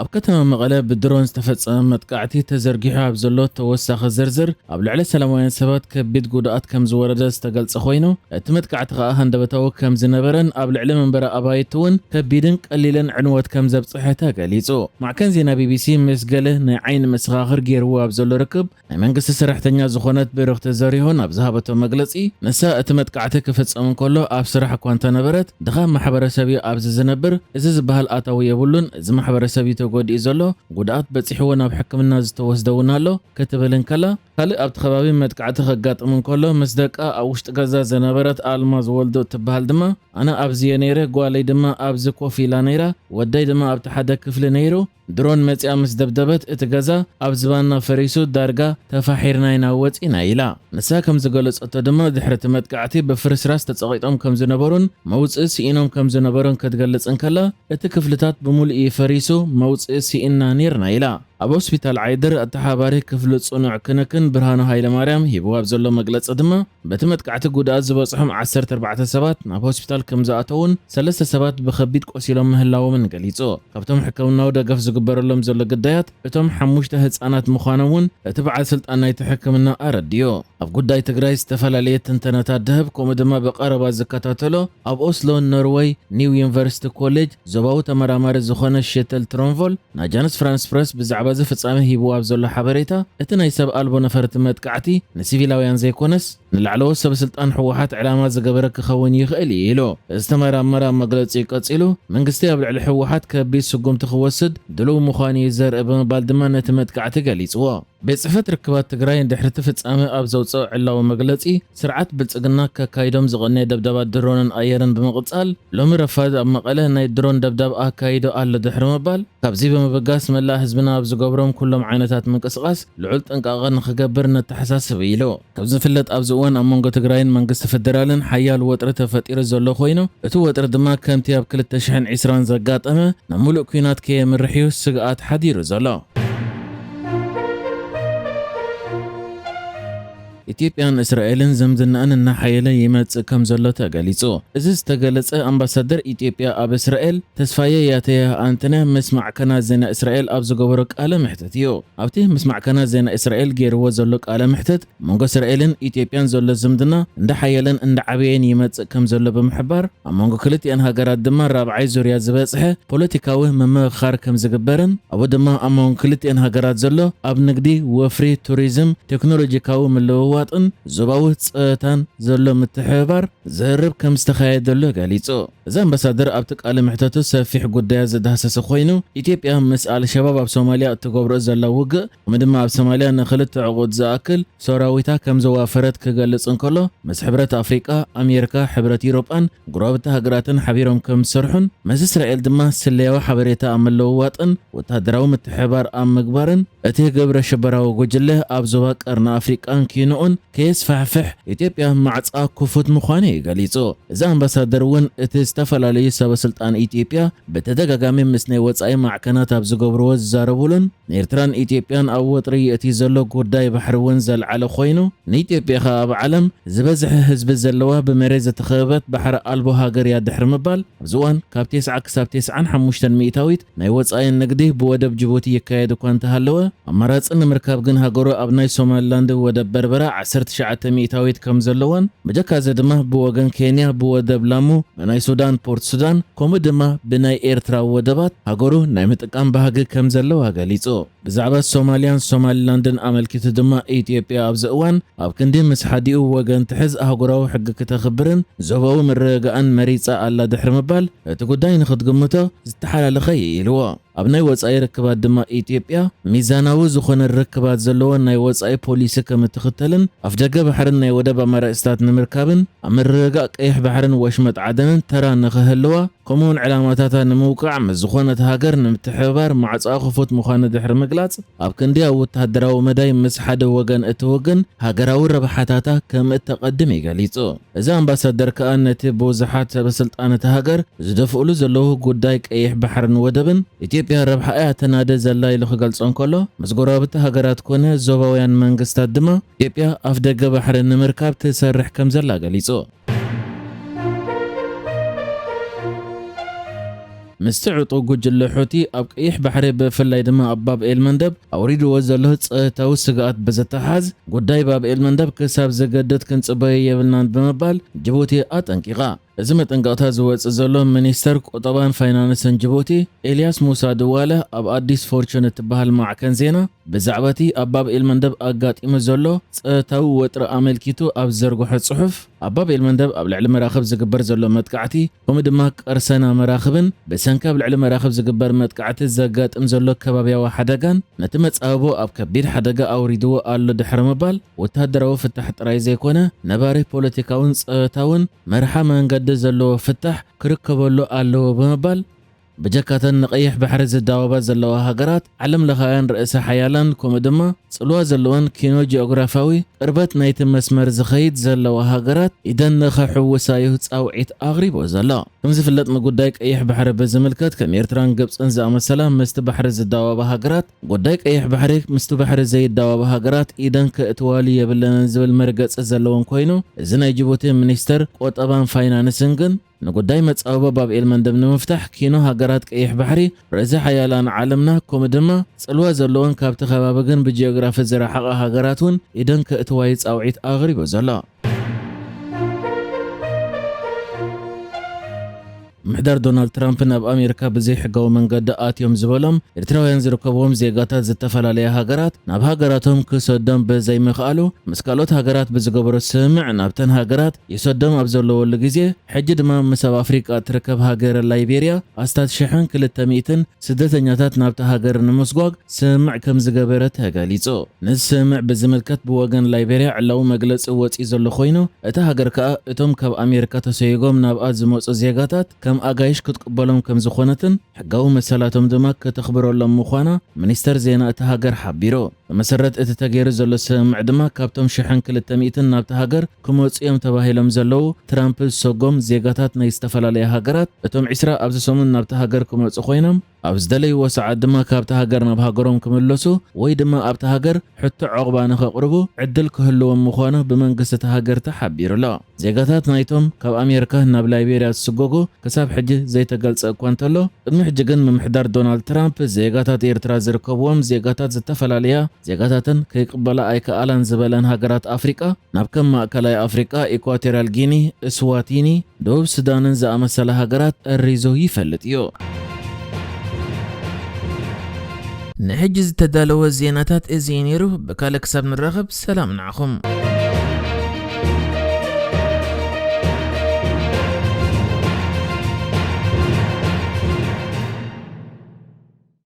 ኣብ ከተማ መቐለ ብድሮን ዝተፈጸመ መጥቃዕቲ ተዘርጊሑ ኣብ ዘሎ ተወሳኺ ዝርዝር ኣብ ልዕሊ ሰላማውያን ሰባት ከቢድ ጉድኣት ከም ዝወረደ ዝተገልጸ ኮይኑ እቲ መጥቃዕቲ ከዓ ሃንደበታዊ ከም ዝነበረን ኣብ ልዕሊ መንበሪ ኣባይቲ እውን ከቢድን ቀሊልን ዕንወት ከም ዘብጽሐ ተገሊጹ። ማዕከን ዜና ቢቢሲ ምስ ገለ ናይ ዓይኒ መሰኻኽር ገይርዎ ኣብ ዘሎ ርክብ ናይ መንግስቲ ሰራሕተኛ ዝኾነት ብርኽቲ ዘሪሁን ኣብ ዝሃበቶ መግለጺ ንሳ እቲ መጥቃዕቲ ክፍጸም እንከሎ ኣብ ስራሕ እኳ እንተነበረት ድኻ ማሕበረሰብ እዩ ኣብዚ ዝነብር እዚ ዝበሃል ኣታዊ የብሉን እዚ ማሕበረሰብ ተጎዲኡ ዘሎ ጉድኣት በፂሕዎ ናብ ሕክምና ዝተወስደውን ኣሎ ክትብል እንከላ ካልእ ኣብቲ ከባቢ መጥቃዕቲ ከጋጥም እንከሎ ምስ ደቃ ኣብ ውሽጢ ገዛ ዝነበረት ኣልማዝ ወልዶ ትበሃል ድማ ኣነ ኣብዚየ ነይረ ጓለይ ድማ ኣብዚ ኮፍ ኢላ ነይራ ወዳይ ድማ ኣብቲ ሓደ ክፍሊ ነይሩ ድሮን መጽያ ምስ ደብደበት እቲ ገዛ ኣብ ዝባና ፈሪሱ ዳርጋ ተፋሒርና ኢና ወፂና ኢላ። ንሳ ከም ዝገለጸቶ ድማ ድሕሪ እቲ መጥቃዕቲ ብፍርስራስ ተጸቂጦም ከም ዝነበሩን መውፅእ ሲኢኖም ከም ዝነበሩን ክትገልጽ እንከላ እቲ ክፍልታት ብምሉእ ፈሪሱ መውፅእ ሲኢና ነርና ኢላ። ኣብ ሆስፒታል ዓይድር ኣተሓባሪ ክፍሊ ጽኑዕ ክንክን ብርሃኑ ሃይለማርያም ሂቡ ኣብ ዘሎ መግለጺ ድማ በቲ መጥቃዕቲ ጉድኣት ዝበጽሖም 14 ሰባት ናብ ሆስፒታል ከም ዝኣተውን 3 ሰባት ብከቢድ ቆሲሎም ምህላዎም ገሊጹ። ካብቶም ሕክምናዊ ደገፍ ዝግበረሎም ዘሎ ግዳያት እቶም 5 ህጻናት ምዃኖምን እቲ በዓል ስልጣን ናይቲ ሕክምና ኣረድዮ። ኣብ ጉዳይ ትግራይ ዝተፈላለየ ትንተናታት ድህብ ከምኡ ድማ ብቐረባ ዝከታተሎ ኣብ ኦስሎ ኖርዌይ ኒው ዩኒቨርሲቲ ኮሌጅ ዞባዊ ተመራማሪ ዝኾነ ሸተል ትሮንቮል ናጃንስ ፍራንስ ፕረስ ብዛዕባ እዚ ፍጻሜ ሂቡ ኣብ ዘሎ ሓበሬታ እቲ ናይ ሰብ ኣልቦ ነፈርቲ መጥቃዕቲ ንሲቪላውያን ዘይኮነስ ንላዕለዎ ሰብ ስልጣን ሕወሓት ዕላማ ዝገበረ ክኸውን ይኽእል ኢሉ። እዚ ተመራማሪ ኣብ መግለጺ ቀጺሉ መንግስቲ ኣብ ልዕሊ ሕወሓት ከቢድ ስጉምቲ ክወስድ ድልው ምዃኑ ዘርኢ ብምባል ድማ ነቲ መጥቃዕቲ ገሊጽዎ። ቤት ጽሕፈት ርክባት ትግራይ ድሕሪ እቲ ፍጻሜ ኣብ ዘውፅኦ ዕላዊ መግለጺ ስርዓት ብልጽግና ከካይዶም ዝቐነየ ደብዳባት ድሮንን ኣየርን ብምቕጻል ሎሚ ረፋድ ኣብ መቐለ ናይ ድሮን ደብዳብ ኣካይዶ ኣሎ ድሕሪ ምባል ካብዚ ብምብጋስ መላእ ህዝብና ኣብ ዝገብሮም ኩሎም ዓይነታት ምንቅስቓስ ልዑል ጥንቃቐ ንኽገብር ነተሓሳስብ ኢሉ። ከም ዝፍለጥ ኣብዚ እዋን ኣብ መንጎ ትግራይን መንግስቲ ፌደራልን ሓያል ወጥሪ ተፈጢሩ ዘሎ ኮይኑ እቲ ወጥሪ ድማ ከምቲ ኣብ 2020 ዘጋጠመ ናብ ሙሉእ ኩናት ከየምርሕ እዩ ስግኣት ሓዲሩ ዘሎ። ኢትዮጵያን እስራኤልን ዝምድናን እናሓየለ ይመጽእ ከም ዘሎ ተገሊጹ። እዚ ዝተገለጸ ኣምባሳደር ኢትዮጵያ ኣብ እስራኤል ተስፋየ ያተያ አንተነ ምስ ማዕከናት ዜና እስራኤል ኣብ ዝገበሮ ቃለ ምሕተት እዩ። ኣብቲ ምስ ማዕከናት ዜና እስራኤል ገይርዎ ዘሎ ቃለ ምሕተት መንጎ እስራኤልን ኢትዮጵያን ዘሎ ዝምድና እንዳሓየለን እንዳዓበየን ይመጽእ ከም ዘሎ ብምሕባር ኣብ መንጎ ክልቲአን ሃገራት ድማ ራብዓይ ዙርያ ዝበጽሐ ፖለቲካዊ መመኻር ከም ዝግበርን ኣብኡ ድማ ኣብ መንጎ ክልቲአን ሃገራት ዘሎ ኣብ ንግዲ ወፍሪ ቱሪዝም ቴክኖሎጂካዊ ምልውዋጥን ዞባዊ ፀታን ዘሎ ምትሕብባር ዝርብ ከም ዝተኻየደሉ ገሊጹ። እዚ ኣምባሳደር ኣብቲ ቃለ ምሕተቱ ሰፊሕ ጉዳያት ዝዳሰሰ ኮይኑ ኢትዮጵያ ምስ አልሸባብ ኣብ ሶማልያ እትገብሮ ዘላ ውግእ ከምኡ ድማ ኣብ ሶማልያ ንክልተ ዕቁድ ዝኣክል ሰራዊታ ከም ዘዋፈረት ክገልጽ እንከሎ ምስ ሕብረት ኣፍሪቃ ኣሜሪካ ሕብረት ኢሮጳን ጉረብቲ ሃገራትን ሓቢሮም ከም ዝሰርሑን ምስ እስራኤል ድማ ስለያዊ ሓበሬታ ኣብ ምልውዋጥን ወታደራዊ ምትሕብባር ኣብ ምግባርን እቲ ግብረ ሽበራዊ ጉጅለ ኣብ ዞባ ቀርኒ ኣፍሪቃን ኪኑኡን ከየስፋሕፍሕ ኢትዮጵያ ማዕፃ ክፉት ምዃኑ ገሊጹ። እዚ ኣምባሳደር እውን እቲ ዝተፈላለዩ ሰበስልጣን ኢትዮጵያ በተደጋጋሚ ምስ ናይ ወፃኢ ማዕከናት ኣብ ዝገብርዎ ዝዛረቡሉን ንኤርትራን ኢትዮጵያን ኣብ ወጥሪ እቲ ዘሎ ጉዳይ ባሕሪ እውን ዘልዓለ ኮይኑ ንኢትዮጵያ ኸ ኣብ ዓለም ዝበዝሐ ህዝቢ ዘለዋ ብመሬት ዝተኸበበት ባሕሪ ኣልቦ ሃገር እያ ድሕሪ ምባል ኣብዚ እዋን ካብ 90 ክሳብ 95 ሚእታዊት ናይ ወፃኢ ንግዲ ብወደብ ጅቡቲ ይካየድ እኳ እንተሃለወ ኣማራፂ ንምርካብ ግን ሃገሩ ኣብ ናይ ሶማሊላንድ ወደብ በርበራ 19 ሚእታዊት ከም ዘለዎን መጀካዘ ድማ ብወገን ኬንያ ብወደብ ላሙ ናይ ሱዳን ፖርት ሱዳን ከምኡ ድማ ብናይ ኤርትራ ወደባት ሃገሩ ናይ ምጥቃም ባህጊ ከም ዘለዋ ገሊጹ። ብዛዕባ ሶማልያን ሶማሊላንድን ኣመልኪቱ ድማ ኢትዮጵያ ኣብዚ እዋን ኣብ ክንዲ ምስ ሓዲኡ ወገን ትሕዝ ኣህጉራዊ ሕጊ ክተኽብርን ዞባዊ ምርግጋእን መሪፃ ኣላ ድሕሪ ምባል እቲ ጉዳይ ንኽትግምቶ ዝተሓላለኸ ኢልዎ። ኣብ ናይ ወፃኢ ርክባት ድማ ኢትዮጵያ ሚዛናዊ ዝኾነ ርክባት ዘለዎ ናይ ወፃኢ ፖሊሲ ከም እትኽተልን ኣፍ ደገ ባሕርን ናይ ወደብ ኣማራጭታት ንምርካብን ኣብ ምርግጋእ ቀይሕ ባሕርን ወሽመጥ ዓደንን ተራ ንኽህልዋ ከምኡውን ዕላማታታ ንምውቃዕ ምስ ዝኾነት ሃገር ንምትሕብባር ማዕፃ ክፉት ምዃኑ ድሕሪ ምግላጽ ኣብ ክንዲ ኣብ ወታደራዊ መዳይ ምስ ሓደ ወገን እትወግን ሃገራዊ ረብሓታታ ከም እተቐድም ይገሊጹ። እዚ ኣምባሳደር ከዓ ነቲ ብውዙሓት ሰበስልጣናት ሃገር ዝደፍእሉ ዘለዉ ጉዳይ ቀይሕ ባሕርን ወደብን ኢትዮጵያ ረብሓ እያ ተናደ ዘላ ኢሉ ክገልጾ እንከሎ ምስ ጎረቤት ሃገራት ኮነ ዞባውያን መንግስታት ድማ ኢትዮጵያ ኣፍ ደገ ባሕሪ ንምርካብ ትሰርሕ ከም ዘላ ገሊጹ። مستعطو جوجل حوتي أب قيح بحري بفلاي دما أباب المندب أوريدو وزله تاو سقات بزتحاز قداي باب المندب كساب زقدت كنت صبايا يبلنان بمبال جيبوتي أتنكيغا ازمت انقاطها زوات زلو منيستر قطبان فاينانسن جيبوتي إلياس موسى دوالة أب أديس فورتشون تبهال مع كنزينا بزعبتي أباب المندب أقات إمزولو تاو وطر أملكيتو أب زرقوحة صحف أباب المندب أب العلم مراخب زقبر زلو متقعتي ومدماك أرسنا مراخبن بسنكا بالعلم مراخب زقبر متقعتي زقات إمزولو كبابيا وحدقان نتمت أبو أب كبير حدقا أو ريدو ألو دحر مبال وتهدرو فتحت رايزي كونه نباري بوليتيكاون تاون مرحا منقد زلو فتح كركبولو ألو بمبال بجكاتن نقيح بحر زداوبات زلوها هاجرات علم لخايان رئيس حيالان كومدما صلوا زلوان كينو جيوغرافاوي قربت نايت مسمر زخيد زلوها هاجرات إذن نخحو وسايو تصاوعيت أغريب وزلا كمز فلت مقودايك أيح بحر بزملكات كم يرتران قبس انزا مسلام مست بحر زداوبا هاجرات قودايك أيح بحريك مست بحر زيد داوبا هاجرات إذن كأتوالي يبلن زبل مرقص زلوان كوينو إذن جيبوتي منيستر قوت أبان فاينانسنجن نقداي متصاوبة باب المندب نمفتح كينو هاجرات كأيح بحري رئيس حيالان عالمنا كومدما صلوا زلوان كابت خبابقن بجيوغراف الزراحة هاجراتون إذن كأتوايت أوعيت أغريب وزلا محدر دونالد ترامب ناب أمريكا بزي حقو من قد آتيوم زبالهم إرتراوين زركبهم زيقاتات زتفل عليها هاجرات ناب هاجراتهم كسودم بزي مخالو مسكالوت هاجرات بزقبرو السمع نابتن هاجرات يسودم أبزولو واللقزي حجد ما مساو أفريقيا تركب هاجر لايبيريا أستاد شحن كل التميتن سدت نياتات نابت هاجر نمسقوق سمع كم زقبرت هاجاليزو نسمع بزملكات بوغن لايبيريا علو مجلس قوات إزولو خوينو اتا هاجر كا اتم كاب أمريكا تسيقوم ناب آزموس زيقاتات كم أجايش كتقبلهم كم زخونتن حقاو مسالاتهم دماك كتخبروا لهم مخوانا منيستر زينا اتهاجر حبيرو مسرت اتتغير زلو سمع دماك كابتم شحن كل التميتن ناب تهاجر كموص ايام تباهيلهم زلو ترامب سوغوم زيغاتات نيستفل عليها هاجرات اتم عسرا ابز سومن ناب تهاجر كموص خوينم ابز دلي وسع دما كاب تهاجر ناب هاجرهم كملسو وي دما اب تهاجر حتى عقبا نخقربو عدل كهلوم مخوانا بمنقسه تهاجر تحبير لا زيغاتات نايتهم كاب امريكا ناب لايبيريا سغوغو كساب حجي زي تقلص كوانتلو قدمي حجي ممحدار دونالد ترامب زيغاتات ايرترا زركبوم زيغاتات زتفلاليا زيغاتاتن كيقبلا ايكا الان زبلن هاجرات افريقيا ناب كم ماكلاي افريقيا ايكواتوريال غيني اسواتيني دوب سودانن زامسل هاجرات الريزو يفلطيو نحجز تدالو الزيناتات ازينيرو بكالك ساب نرغب سلام نعخم